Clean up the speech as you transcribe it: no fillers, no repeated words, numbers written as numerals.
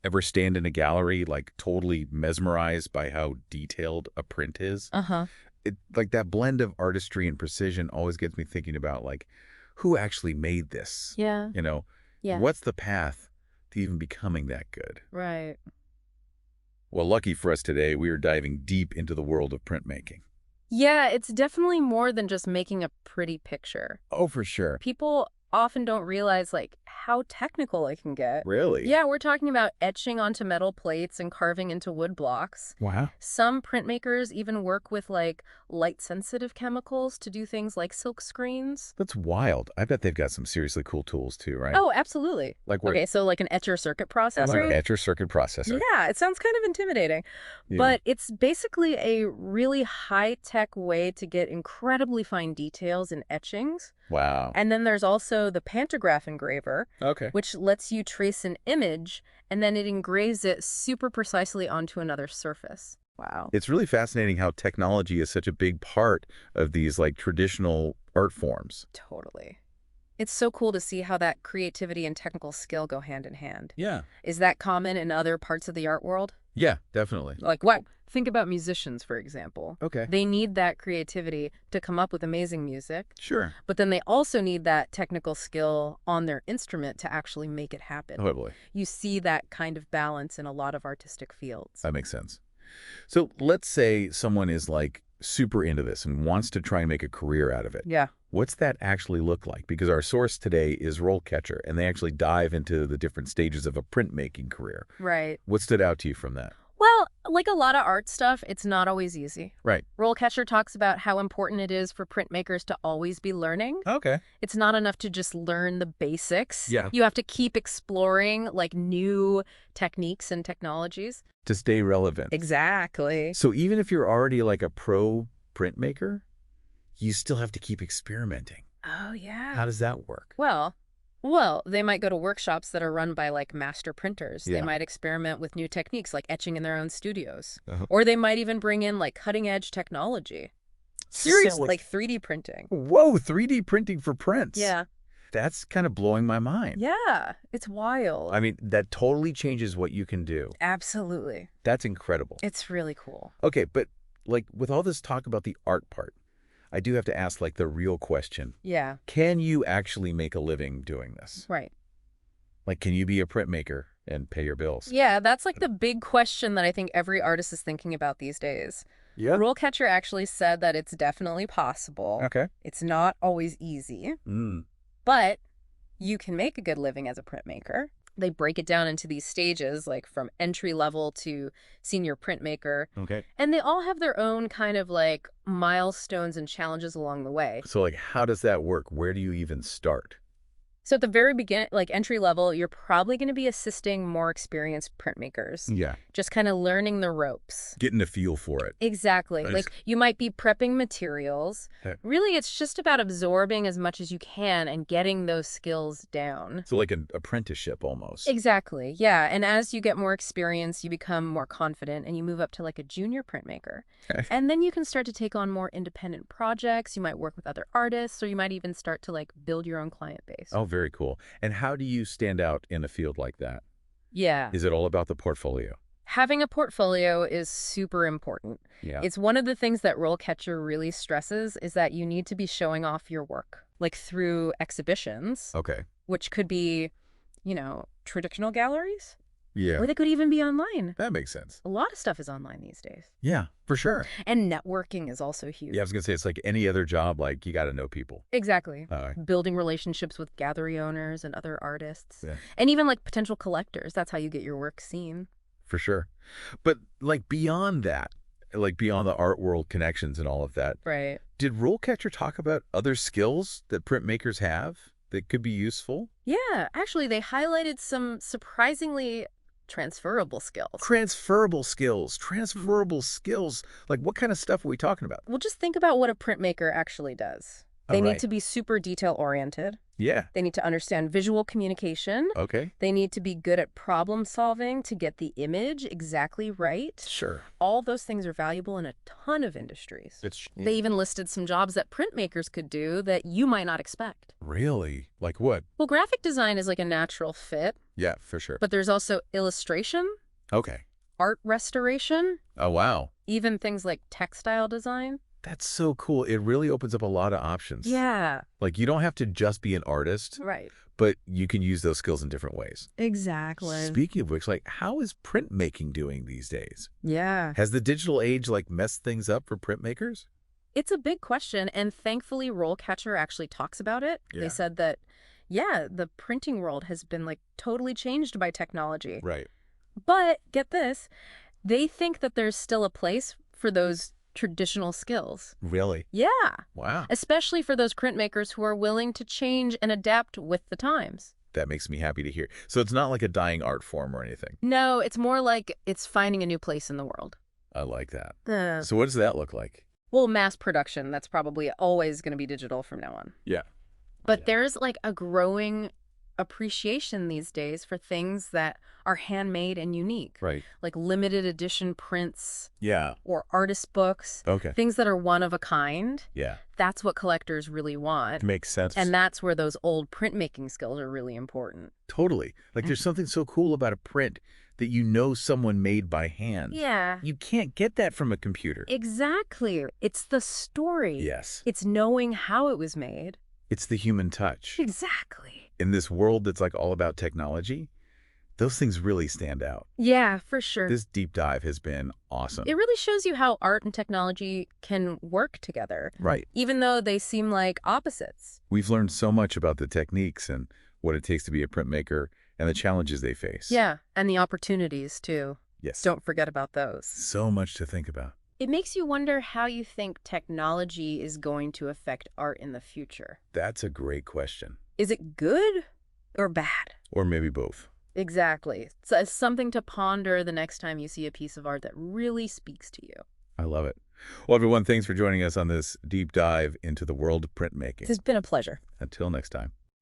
Ever stand in a gallery, like, totally mesmerized by how detailed a print is? Uh-huh. Like, that blend of artistry and precision always gets me thinking about, like, who actually made this? Yeah. You know, Yeah. what's the path to even becoming that good? Right. Well, lucky for us today, we are diving deep into the world of printmaking. Yeah, it's definitely more than just making a pretty picture. Oh, for sure. People often don't realize like how technical it can get. Really? Yeah, we're talking about etching onto metal plates and carving into wood blocks. Wow. Some printmakers even work with like light-sensitive chemicals to do things like silk screens. That's wild. I bet they've got some seriously cool tools too, right? Oh, absolutely. Like what? Okay, so like an etcher circuit Like processor. an etcher circuit processor. Yeah, it sounds kind of intimidating, Yeah. but it's basically a really high-tech way to get incredibly fine details in etchings. Wow. And then there's also the pantograph engraver, Okay. which lets you trace an image and then it engraves it super precisely onto another surface. Wow. It's really fascinating how technology is such a big part of these like traditional art forms. Totally. It's so cool to see how that creativity and technical skill go hand in hand. Yeah. Is that common in other parts of the art world? Yeah, definitely. Like what? Think about musicians, for example. Okay. They need that creativity to come up with amazing music, Sure. but then they also need that technical skill on their instrument to actually make it happen. Totally. You see that kind of balance in a lot of artistic fields. That makes sense. So let's say someone is like super into this and wants to try and make a career out of it. Yeah. What's that actually look like? Because our source today is RoleCatcher, and they actually dive into the different stages of a printmaking career. Right. What stood out to you from that? Well, like a lot of art stuff, it's not always easy. Right. RoleCatcher talks about how important it is for printmakers to always be learning. Okay. It's not enough to just learn the basics. Yeah. You have to keep exploring like new techniques and technologies. To stay relevant. Exactly. So even if you're already like a pro printmaker, you still have to keep experimenting. Oh, yeah. How does that work? Well, they might go to workshops that are run by like master printers. Yeah. They might experiment with new techniques like etching in their own studios. Uh-huh. Or they might even bring in like cutting edge technology. Seriously? Like 3D printing. Whoa, 3D printing for prints. Yeah. That's kind of blowing my mind. Yeah. It's wild. I mean, that totally changes what you can do. Absolutely. That's incredible. It's really cool. Okay, but like with all this talk about the art part, I do have to ask like the real question. Yeah. Can you actually make a living doing this? Right. Like, can you be a printmaker and pay your bills? Yeah, that's like the big question that I think every artist is thinking about these days. Yeah. RoleCatcher actually said that it's definitely possible. Okay. It's not always easy, but you can make a good living as a printmaker. They break it down into these stages, like from entry level to senior printmaker. Okay. And they all have their own kind of like milestones and challenges along the way. So like, how does that work? Where do you even start? So at the very beginning, like entry level, you're probably going to be assisting more experienced printmakers. Yeah. Just kind of learning the ropes. Getting a feel for it. Exactly. Nice. Like you might be prepping materials. Okay. Really, it's just about absorbing as much as you can and getting those skills down. So like an apprenticeship almost. Exactly. Yeah. And as you get more experience, you become more confident and you move up to like a junior printmaker. Okay. And then you can start to take on more independent projects. You might work with other artists, or you might even start to like build your own client base. Oh, very cool. And how do you stand out in a field like that? Yeah. Is it all about the portfolio? Having a portfolio is super important. Yeah. It's one of the things that RoleCatcher really stresses is that you need to be showing off your work, like through exhibitions, Okay. which could be, traditional galleries, Yeah. or they could even be online. That makes sense. A lot of stuff is online these days. Yeah, for sure. And networking is also huge. Yeah, I was going to say, it's like any other job, like you got to know people. Exactly. All right. Building relationships with gallery owners and other artists. Yeah. And even like potential collectors. That's how you get your work seen. For sure. But like beyond that, like beyond the art world connections and all of that, Right. did RoleCatcher talk about other skills that printmakers have that could be useful? Yeah, actually, they highlighted some surprisingly transferable skills. Transferable skills. Like what kind of stuff are we talking about? Well, just think about what a printmaker actually does. They All need right. to be super detail-oriented. Yeah. They need to understand visual communication. Okay. They need to be good at problem solving to get the image exactly right. Sure. All those things are valuable in a ton of industries. They even listed some jobs that printmakers could do that you might not expect. Really? Like what? Well, graphic design is like a natural fit, Yeah, for sure. but there's also illustration, Okay. art restoration, Oh, wow. even things like textile design. That's so cool. It really opens up a lot of options. Yeah. Like, you don't have to just be an artist, Right. but you can use those skills in different ways. Exactly. Speaking of which, like, how is printmaking doing these days? Yeah. Has the digital age, like, messed things up for printmakers? It's a big question, and thankfully RoleCatcher actually talks about it. Yeah. They said that, yeah, the printing world has been, like, totally changed by technology. Right. But, get this, they think that there's still a place for those traditional skills. Really? Yeah. Wow. Especially for those printmakers who are willing to change and adapt with the times. That makes me happy to hear. So it's not like a dying art form or anything. No, it's more like it's finding a new place in the world. I like that. The So what does that look like? Well, mass production, that's probably always going to be digital from now on. Yeah. But there's like a growing appreciation these days for things that are handmade and unique. Right. Like limited edition prints Yeah. or artist books. Okay. Things that are one of a kind. Yeah. That's what collectors really want. Makes sense. And that's where those old printmaking skills are really important. Totally. Like, there's something so cool about a print that you know someone made by hand. Yeah. You can't get that from a computer. Exactly. It's the story. Yes. It's knowing how it was made. It's the human touch. Exactly. In this world that's like all about technology, those things really stand out. Yeah, for sure. This deep dive has been awesome. It really shows you how art and technology can work together, Right. even though they seem like opposites. We've learned so much about the techniques and what it takes to be a printmaker and the challenges they face. Yeah, and the opportunities, too. Yes. Don't forget about those. So much to think about. It makes you wonder how you think technology is going to affect art in the future. That's a great question. Is it good or bad? Or maybe both. Exactly. So it's something to ponder the next time you see a piece of art that really speaks to you. I love it. Well, everyone, thanks for joining us on this deep dive into the world of printmaking. It's been a pleasure. Until next time.